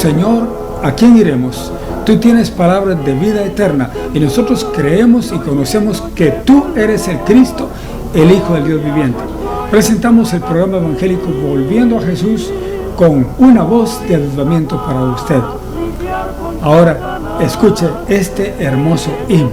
Señor, ¿a quién iremos? Tú tienes palabras de vida eterna y nosotros creemos y conocemos que tú eres el Cristo, el Hijo del Dios viviente. Presentamos el programa evangélico Volviendo a Jesús con una voz de avivamiento para usted. Ahora, escuche este hermoso himno.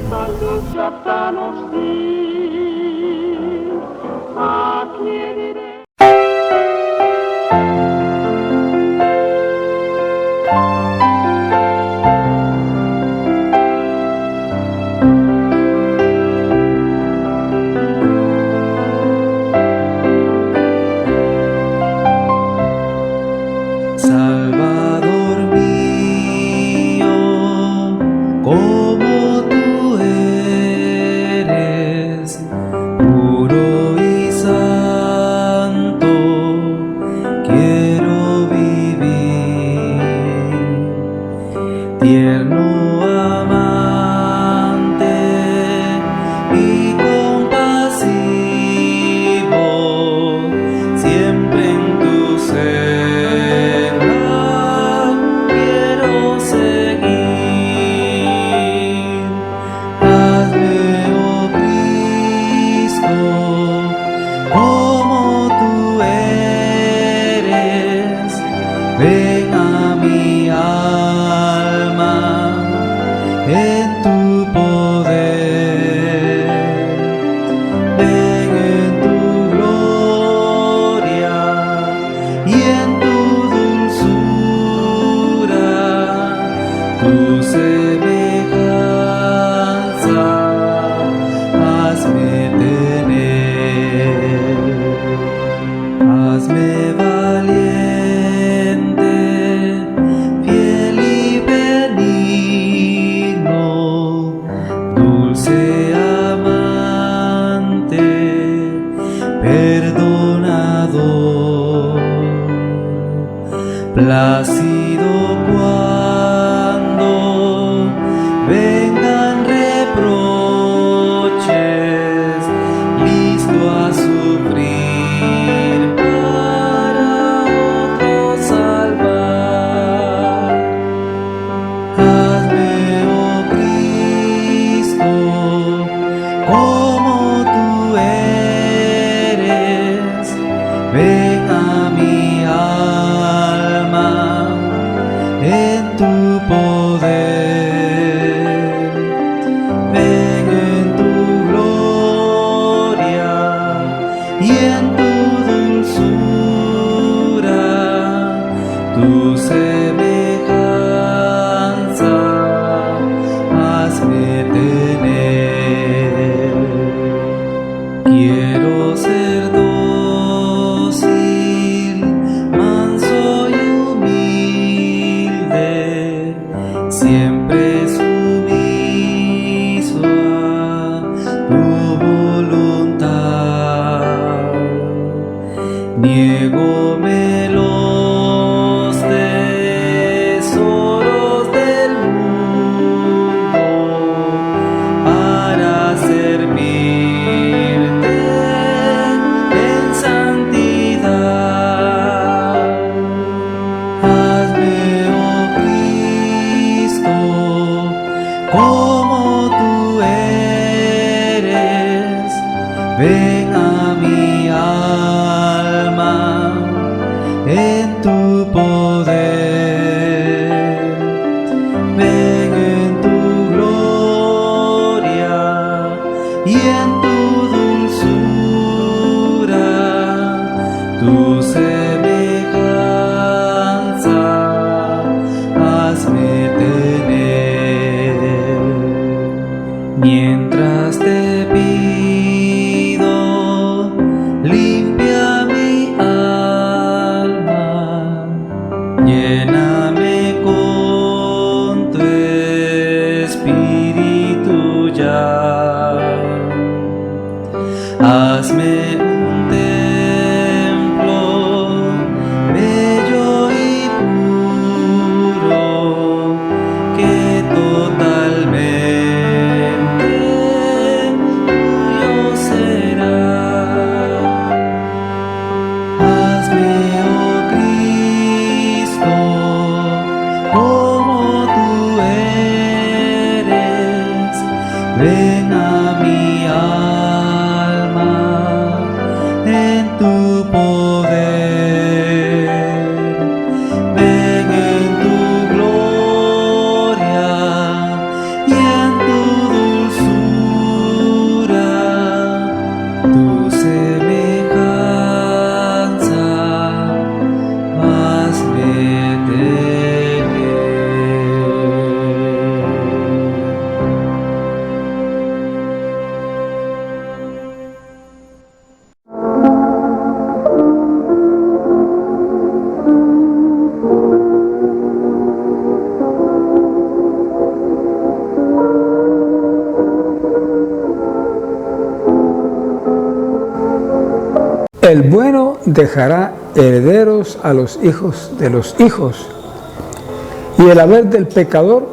Plácido cuando vengan reproches, listo a sufrir para otro salvar. Hazme, oh Cristo, como tú eres, ven a mi alma en tu poder, ven en tu gloria y en tu dulzura, tu semejanza, hazme tener. Quiero ser dócil, manso y humilde, siempre sumiso a tu voluntad. Niégome los tesoros del mundo para servirte en santidad. Hazme, oh Cristo, como tú eres, ven a mi alma en tu poder, ven en tu gloria y en tu dulzura, tu semejanza, hazme tener. Mientras te pido, limpia mi alma, lléname con tu espíritu ya. Hazme un templo bello y puro, que totalmente tuyo será. Hazme, oh Cristo, El bueno dejará herederos a los hijos de los hijos, y el haber del pecador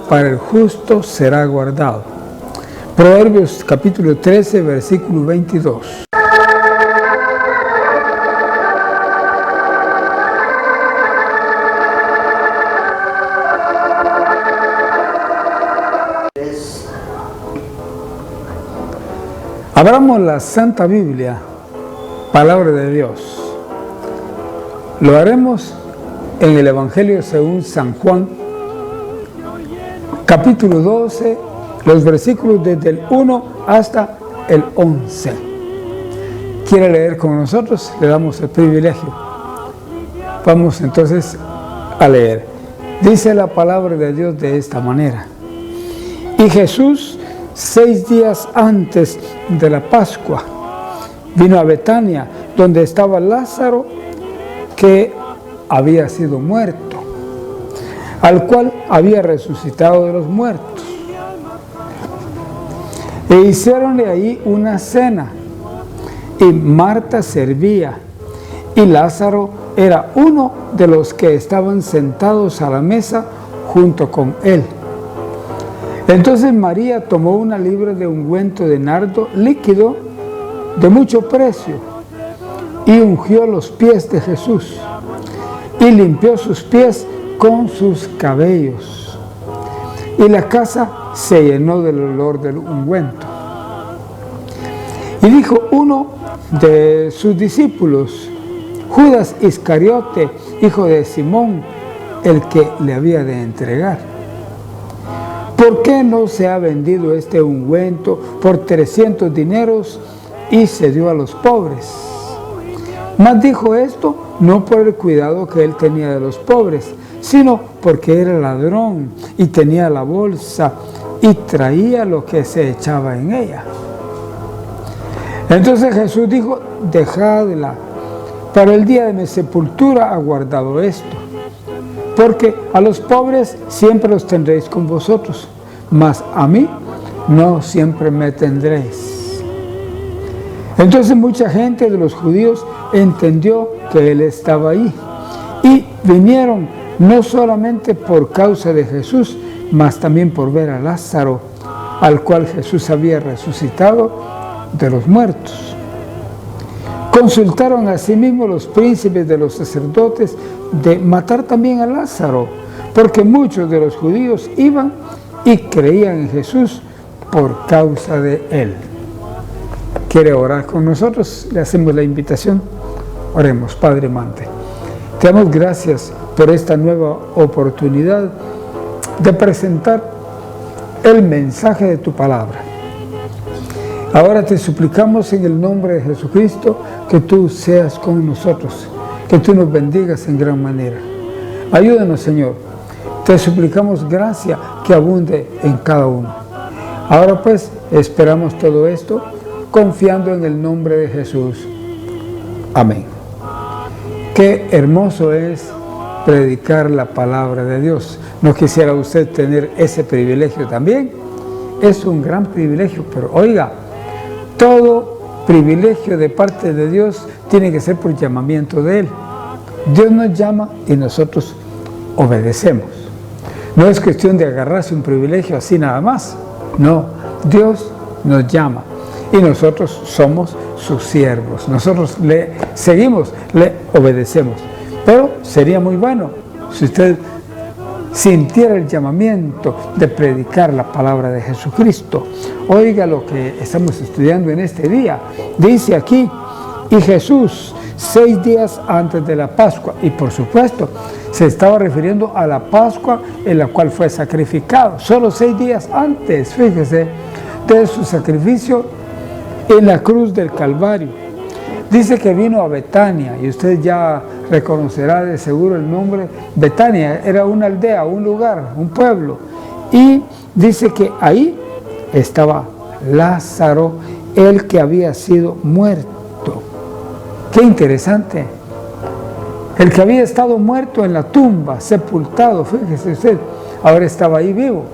para el justo será guardado. Proverbios capítulo 13, versículo 22. Abramos la Santa Biblia, palabra de Dios. Lo haremos en el Evangelio según San Juan, capítulo 12, los versículos desde el 1 hasta el 11. ¿Quiere leer con nosotros? Le damos el privilegio. Vamos entonces a leer. Dice la palabra de Dios de esta manera. Y Jesús, 6 días antes de la Pascua, vino a Betania, donde estaba Lázaro, que había sido muerto, al cual había resucitado de los muertos. E hicieronle ahí una cena, y Marta servía, y Lázaro era uno de los que estaban sentados a la mesa junto con él. Entonces María tomó una libra de ungüento de nardo líquido de mucho precio y ungió los pies de Jesús y limpió sus pies con sus cabellos. Y la casa se llenó del olor del ungüento. Y dijo uno de sus discípulos, Judas Iscariote, hijo de Simón, el que le había de entregar: ¿por qué no se ha vendido este ungüento por 300 dineros y se dio a los pobres? Mas dijo esto no por el cuidado que él tenía de los pobres, sino porque era ladrón y tenía la bolsa y traía lo que se echaba en ella. Entonces Jesús dijo: dejadla, para el día de mi sepultura ha guardado esto, porque a los pobres siempre los tendréis con vosotros, mas a mí no siempre me tendréis. Entonces mucha gente de los judíos entendió que él estaba ahí, y vinieron no solamente por causa de Jesús, mas también por ver a Lázaro, al cual Jesús había resucitado de los muertos. Consultaron asimismo los príncipes de los sacerdotes de matar también a Lázaro, porque muchos de los judíos iban y creían en Jesús por causa de él. ¿Quiere orar con nosotros? Le hacemos la invitación. Oremos. Padre amante, te damos gracias por esta nueva oportunidad de presentar el mensaje de tu palabra. Ahora te suplicamos en el nombre de Jesucristo que tú seas con nosotros, que tú nos bendigas en gran manera. Ayúdanos, Señor. Te suplicamos gracia que abunde en cada uno. Ahora pues esperamos todo esto confiando en el nombre de Jesús. Amén. Qué hermoso es predicar la palabra de Dios. ¿No quisiera usted tener ese privilegio también? Es un gran privilegio, pero oiga, todo privilegio de parte de Dios tiene que ser por llamamiento de Él. Dios nos llama y nosotros obedecemos. No es cuestión de agarrarse un privilegio así nada más. No, Dios nos llama y nosotros somos sus siervos. Nosotros le seguimos, le obedecemos. Pero sería muy bueno si usted sintiera el llamamiento de predicar la palabra de Jesucristo. Oiga lo que estamos estudiando en este día. Dice aquí, y Jesús, 6 días antes de la Pascua, y por supuesto se estaba refiriendo a la Pascua en la cual fue sacrificado, solo 6 días antes, fíjese, de su sacrificio en la cruz del Calvario. Dice que vino a Betania, y usted ya reconocerá de seguro el nombre. Betania era una aldea, un lugar, un pueblo, y dice que ahí estaba Lázaro, el que había sido muerto. Qué interesante. El que había estado muerto en la tumba, sepultado, fíjese usted, ahora estaba ahí vivo.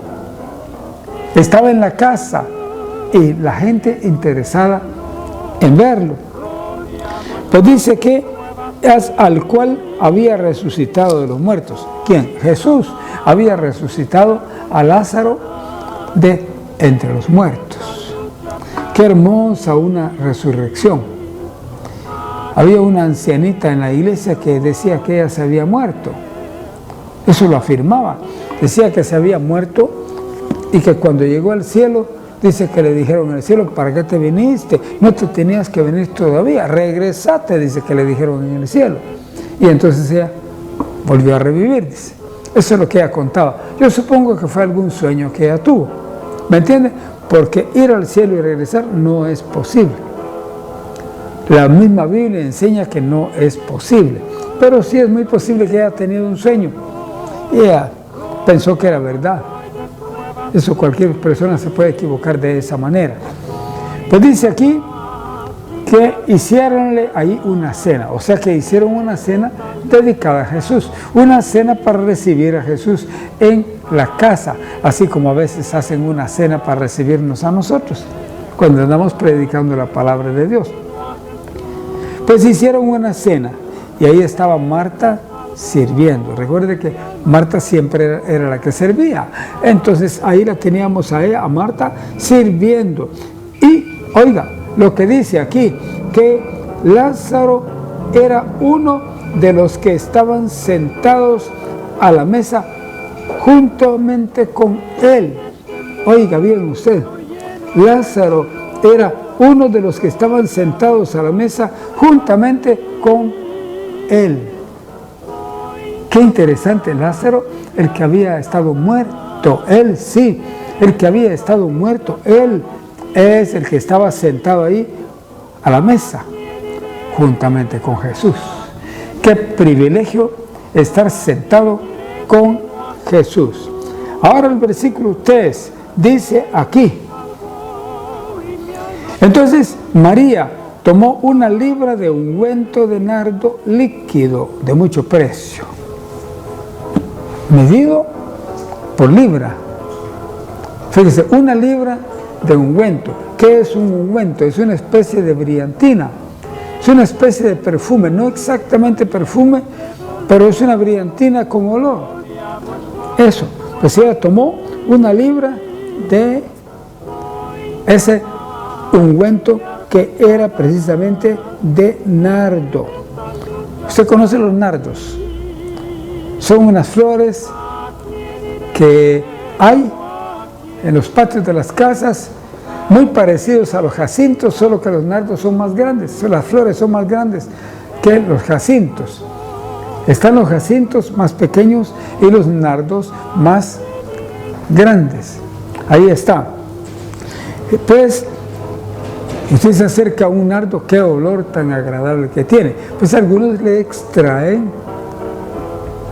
Estaba en la casa y la gente interesada en verlo. Pues dice que es al cual había resucitado de los muertos. ¿Quién? Jesús había resucitado a Lázaro de entre los muertos. Qué hermosa una resurrección. Había una ancianita en la iglesia que decía que ella se había muerto. Eso lo afirmaba. Decía que se había muerto y que cuando llegó al cielo, dice que le dijeron en el cielo, ¿para qué te viniste? No te tenías que venir todavía, regresate, dice que le dijeron en el cielo. Y entonces ella volvió a revivir, dice. Eso es lo que ella contaba. Yo supongo que fue algún sueño que ella tuvo. ¿Me entiende? Porque ir al cielo y regresar no es posible. La misma Biblia enseña que no es posible. Pero sí es muy posible que haya tenido un sueño. Y ella pensó que era verdad. Eso cualquier persona se puede equivocar de esa manera. Pues dice aquí que hiciéronle ahí una cena. O sea que hicieron una cena dedicada a Jesús. Una cena para recibir a Jesús en la casa. Así como a veces hacen una cena para recibirnos a nosotros. Cuando andamos predicando la palabra de Dios. Pues hicieron una cena. Y ahí estaba Marta sirviendo. Recuerde que Marta siempre era la que servía. Entonces ahí la teníamos a ella, a Marta, sirviendo. Y oiga, lo que dice aquí, que Lázaro era uno de los que estaban sentados a la mesa juntamente con él. Oiga bien usted, Lázaro era uno de los que estaban sentados a la mesa juntamente con él. Qué interesante, Lázaro, el que había estado muerto, él sí, el que había estado muerto, él es el que estaba sentado ahí a la mesa, juntamente con Jesús. Qué privilegio estar sentado con Jesús. Ahora el versículo 3 dice aquí, entonces María tomó una libra de ungüento de nardo líquido de mucho precio, medido por libra. Fíjese, una libra de ungüento. ¿Qué es un ungüento? Es una especie de brillantina. Es una especie de perfume, no exactamente perfume, pero es una brillantina con olor. Eso. Pues ella tomó una libra de ese ungüento que era precisamente de nardo. ¿Usted conoce los nardos? Son unas flores que hay en los patios de las casas, muy parecidos a los jacintos, solo que los nardos son más grandes, las flores son más grandes que los jacintos. Están los jacintos más pequeños y los nardos más grandes. Ahí está. Pues, usted se acerca a un nardo, qué olor tan agradable que tiene. Pues algunos le extraen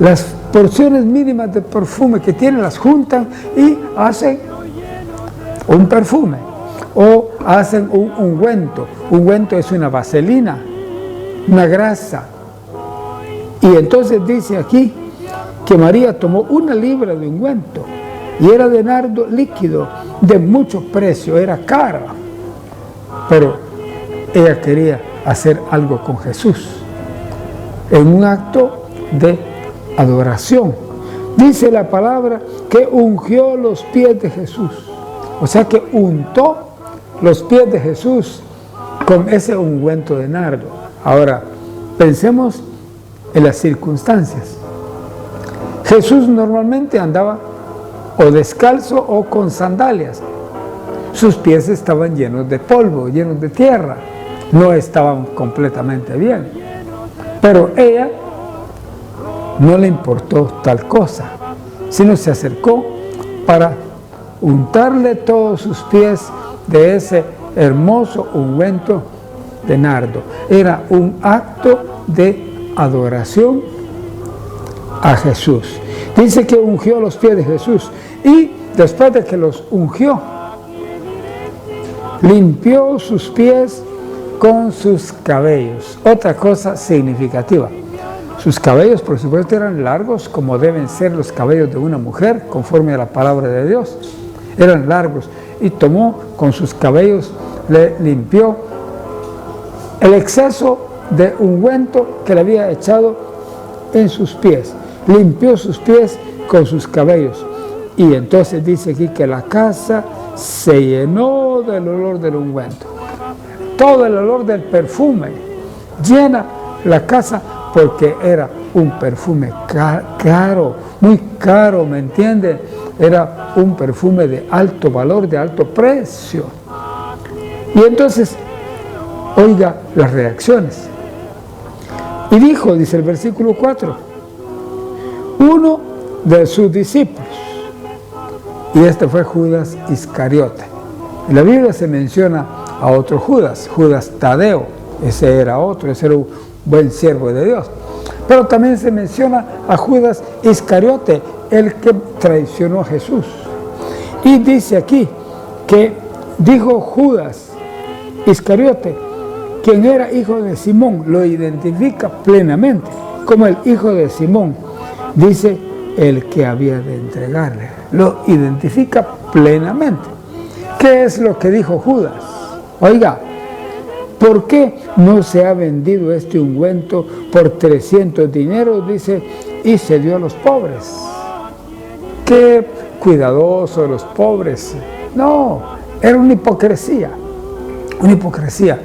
las porciones mínimas de perfume que tienen, las juntan y hacen un perfume o hacen un ungüento. Ungüento es una vaselina, una grasa. Y entonces dice aquí que María tomó una libra de ungüento y era de nardo líquido de mucho precio, era cara, pero ella quería hacer algo con Jesús en un acto de adoración. Dice la palabra que ungió los pies de Jesús, o sea que untó los pies de Jesús con ese ungüento de nardo. Ahora, pensemos en las circunstancias. Jesús normalmente andaba o descalzo o con sandalias. Sus pies estaban llenos de polvo, llenos de tierra, no estaban completamente bien. Pero ella no le importó tal cosa, sino se acercó para untarle todos sus pies de ese hermoso ungüento de nardo. Era un acto de adoración a Jesús. Dice que ungió los pies de Jesús y después de que los ungió, limpió sus pies con sus cabellos. Otra cosa significativa. Sus cabellos, por supuesto, eran largos, como deben ser los cabellos de una mujer, conforme a la palabra de Dios. Eran largos. Y tomó con sus cabellos, le limpió el exceso de ungüento que le había echado en sus pies. Limpió sus pies con sus cabellos. Y entonces dice aquí que la casa se llenó del olor del ungüento. Todo el olor del perfume llena la casa porque era un perfume caro, muy caro, ¿me entienden? Era un perfume de alto valor, de alto precio. Y entonces, oiga las reacciones. Y dijo, dice el versículo 4, uno de sus discípulos, y este fue Judas Iscariote. En la Biblia se menciona a otro Judas, Judas Tadeo, ese era otro, ese era un buen siervo de Dios. Pero también se menciona a Judas Iscariote, el que traicionó a Jesús. Y dice aquí que dijo Judas Iscariote, quien era hijo de Simón, lo identifica plenamente como el hijo de Simón. Dice el que había de entregarle, lo identifica plenamente. ¿Qué es lo que dijo Judas? Oiga, ¿por qué no se ha vendido este ungüento por 300 dineros? Dice, y se dio a los pobres. Qué cuidadoso de los pobres. No, era una hipocresía. Una hipocresía.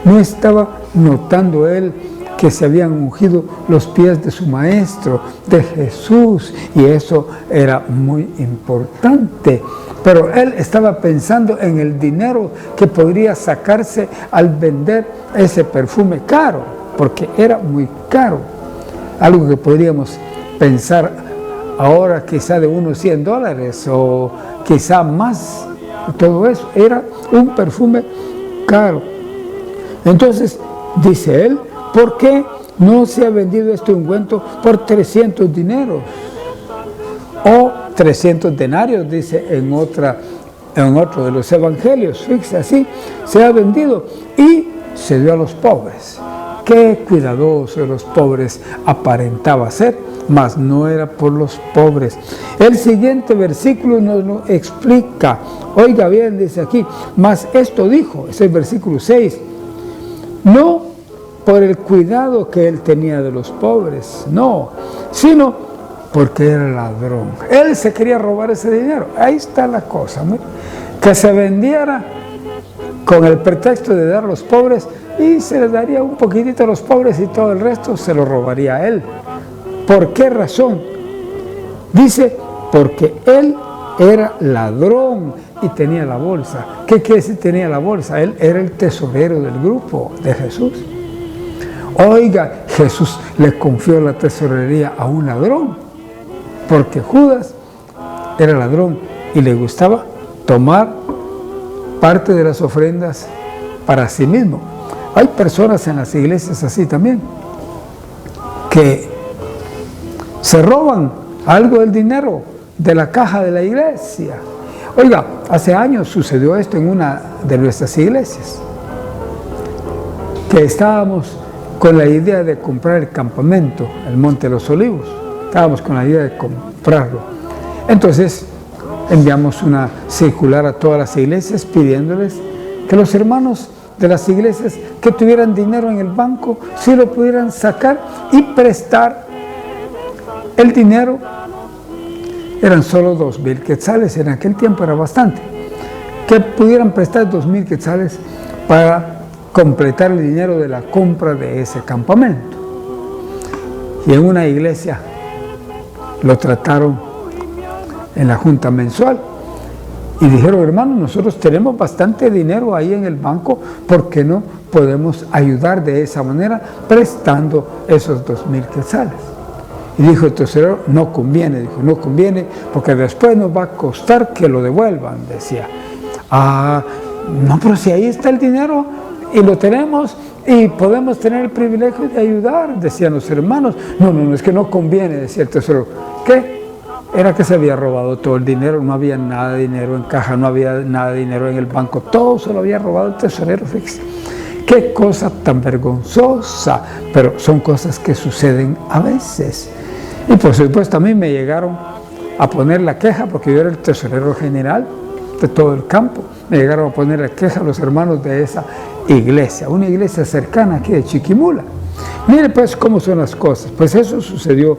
No estaba notando él que se habían ungido los pies de su maestro, de Jesús, y eso era muy importante. Pero él estaba pensando en el dinero que podría sacarse al vender ese perfume caro, porque era muy caro. Algo que podríamos pensar ahora quizá de unos $100 o quizá más. Todo eso era un perfume caro. Entonces, dice él, ¿por qué no se ha vendido este ungüento por 300 dineros? O 300 denarios, dice en otro de los evangelios. Fíjese, así se ha vendido y se dio a los pobres. Qué cuidadoso de los pobres aparentaba ser, mas no era por los pobres. El siguiente versículo nos lo explica. Oiga bien, dice aquí, mas esto dijo, es el versículo 6, no por el cuidado que él tenía de los pobres, no, sino porque era ladrón. Él se quería robar ese dinero. Ahí está la cosa, ¿no? Que se vendiera con el pretexto de dar a los pobres y se les daría un poquitito a los pobres y todo el resto se lo robaría a él. ¿Por qué razón? Dice, porque él era ladrón y tenía la bolsa. ¿Qué quiere decir tenía la bolsa? Él era el tesorero del grupo de Jesús. Oiga, Jesús le confió la tesorería a un ladrón, porque Judas era ladrón y le gustaba tomar parte de las ofrendas para sí mismo. Hay personas en las iglesias así también, que se roban algo del dinero de la caja de la iglesia. Oiga, hace años sucedió esto en una de nuestras iglesias, que estábamos con la idea de comprar el campamento, el Monte de los Olivos. Estábamos con la idea de comprarlo. Entonces enviamos una circular a todas las iglesias pidiéndoles que los hermanos de las iglesias que tuvieran dinero en el banco, si lo pudieran sacar y prestar el dinero. Eran solo 2,000 quetzales, en aquel tiempo era bastante, que pudieran prestar 2,000 quetzales para completar el dinero de la compra de ese campamento. Y en una iglesia lo trataron en la junta mensual y dijeron, hermano, nosotros tenemos bastante dinero ahí en el banco, ¿por qué no podemos ayudar de esa manera prestando esos 2,000 quetzales? Y dijo el tesorero, no conviene, dijo, no conviene porque después nos va a costar que lo devuelvan, decía. Ah, no, pero si ahí está el dinero y lo tenemos y podemos tener el privilegio de ayudar, decían los hermanos. No, es que no conviene, decía el tesorero. ¿Qué? Era que se había robado todo el dinero, no había nada de dinero en caja, no había nada de dinero en el banco, todo se lo había robado el tesorero, fíjese. Qué cosa tan vergonzosa, pero son cosas que suceden a veces. Y por supuesto a mí me llegaron a poner la queja, porque yo era el tesorero general de todo el campo. Me llegaron a poner la queja a los hermanos de esa iglesia, una iglesia cercana aquí de Chiquimula. Mire pues cómo son las cosas. Pues eso sucedió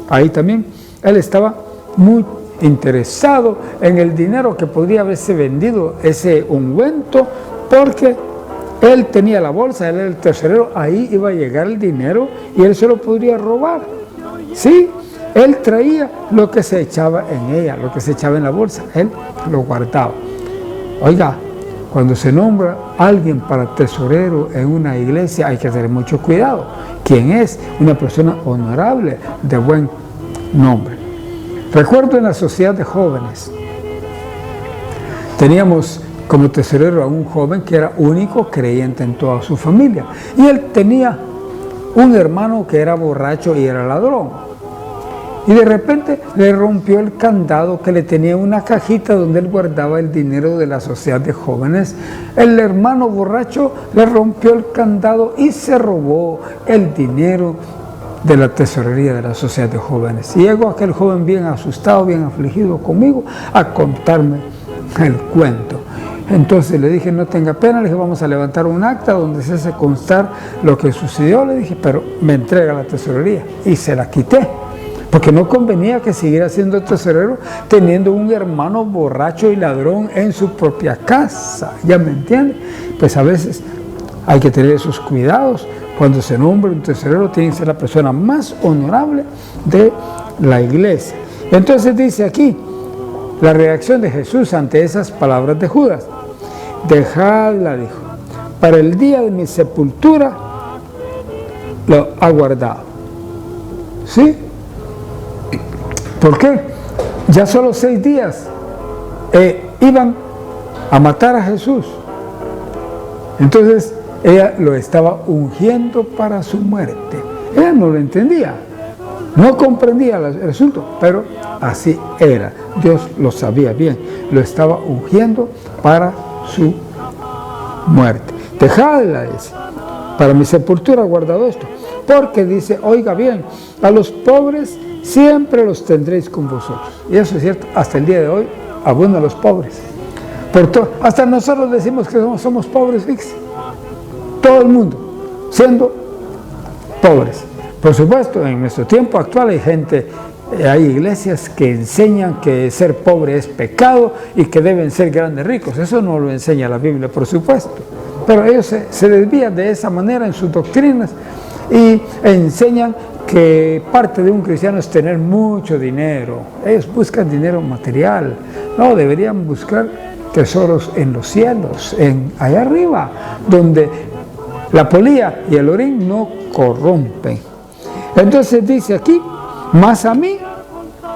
ahí también. Él estaba muy interesado en el dinero que podría haberse vendido ese ungüento, porque él tenía la bolsa, él era el tesorero, ahí iba a llegar el dinero y él se lo podría robar. Sí, él traía lo que se echaba en ella, lo que se echaba en la bolsa, él lo guardaba. Oiga, cuando se nombra alguien para tesorero en una iglesia hay que tener mucho cuidado. ¿Quién es? Una persona honorable, de buen nombre. Recuerdo en la sociedad de jóvenes, teníamos como tesorero a un joven que era único creyente en toda su familia. Y él tenía un hermano que era borracho y era ladrón. Y de repente le rompió el candado que le tenía una cajita donde él guardaba el dinero de la sociedad de jóvenes. El hermano borracho le rompió el candado y se robó el dinero de la tesorería de la sociedad de jóvenes. Y llegó aquel joven bien asustado, bien afligido conmigo, a contarme el cuento. Entonces le dije, no tenga pena, le dije, vamos a levantar un acta donde se hace constar lo que sucedió. Le dije, pero me entrega la tesorería. Y se la quité, porque no convenía que siguiera siendo tesorero teniendo un hermano borracho y ladrón en su propia casa. ¿Ya me entiende? Pues a veces hay que tener esos cuidados. Cuando se nombra un tesorero, tiene que ser la persona más honorable de la iglesia. Entonces dice aquí, la reacción de Jesús ante esas palabras de Judas. Dejadla, dijo, para el día de mi sepultura lo ha guardado. ¿Sí? ¿Por qué? Ya solo 6 días iban a matar a Jesús. Entonces ella lo estaba ungiendo para su muerte. Ella no lo entendía, no comprendía el asunto, pero así era. Dios lo sabía bien, lo estaba ungiendo para su muerte. Dejadla, dice, para mi sepultura he guardado esto, porque dice, oiga bien, a los pobres siempre los tendréis con vosotros. Y eso es cierto, hasta el día de hoy abundan los pobres. Hasta nosotros decimos que somos pobres, fíjense. Todo el mundo siendo pobres. Por supuesto, en nuestro tiempo actual hay iglesias que enseñan que ser pobre es pecado y que deben ser grandes ricos. Eso no lo enseña la Biblia, por supuesto. Pero ellos se desvían de esa manera en sus doctrinas y enseñan que parte de un cristiano es tener mucho dinero. Ellos buscan dinero material. No, deberían buscar tesoros en los cielos, allá arriba, donde la polilla y el orín no corrompen. Entonces dice aquí, mas a mí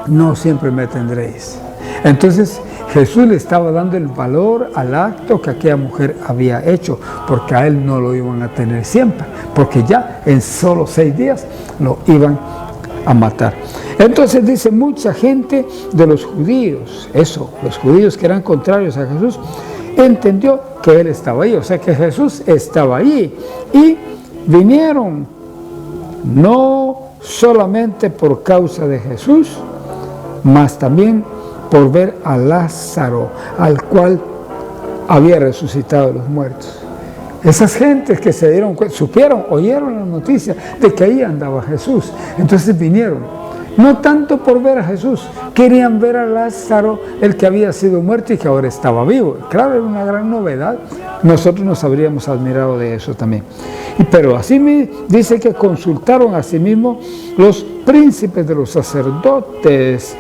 no siempre me tendréis. Entonces Jesús le estaba dando el valor al acto que aquella mujer había hecho, porque a él no lo iban a tener siempre, porque ya en solo 6 días lo iban a matar. Entonces dice, mucha gente de los judíos, los judíos que eran contrarios a Jesús, entendió que él estaba ahí, o sea que Jesús estaba ahí, y vinieron no solamente por causa de Jesús, mas también por ver a Lázaro, al cual había resucitado de los muertos. Esas gentes que se dieron cuenta, oyeron la noticia de que ahí andaba Jesús, entonces vinieron. No tanto por ver a Jesús, querían ver a Lázaro, el que había sido muerto y que ahora estaba vivo. Claro, era una gran novedad. Nosotros nos habríamos admirado de eso también. Pero así me dice que consultaron a sí mismos los príncipes de los sacerdotes,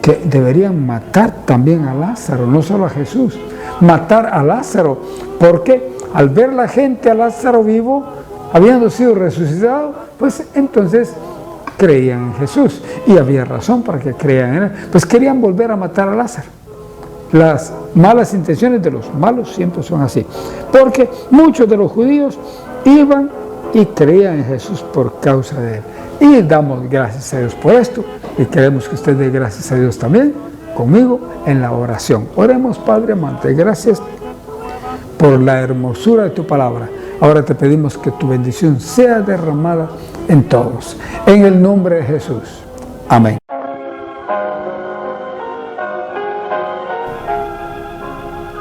que deberían matar también a Lázaro, no solo a Jesús, matar a Lázaro, porque al ver la gente a Lázaro vivo, habiendo sido resucitado, pues entonces creían en Jesús, y había razón para que creían en él, pues querían volver a matar a Lázaro. Las malas intenciones de los malos siempre son así, porque muchos de los judíos iban y creían en Jesús por causa de él, y damos gracias a Dios por esto, y queremos que usted dé gracias a Dios también conmigo en la oración. Oremos. Padre amante, gracias por la hermosura de tu palabra. Ahora te pedimos que tu bendición sea derramada en todos. En el nombre de Jesús. Amén.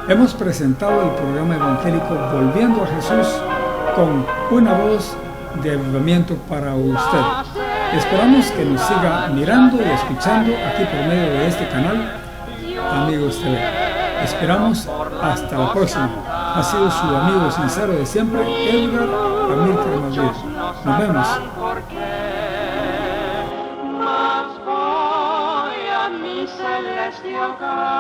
Hemos presentado el programa evangélico Volviendo a Jesús con una voz de avivamiento para usted. Esperamos que nos siga mirando y escuchando aquí por medio de este canal, Amigos TV. Esperamos hasta la próxima. Ha sido su amigo sincero de siempre, Edgar Amílcar Madrid. Nos vemos. Mas voy a mi celestial hogar.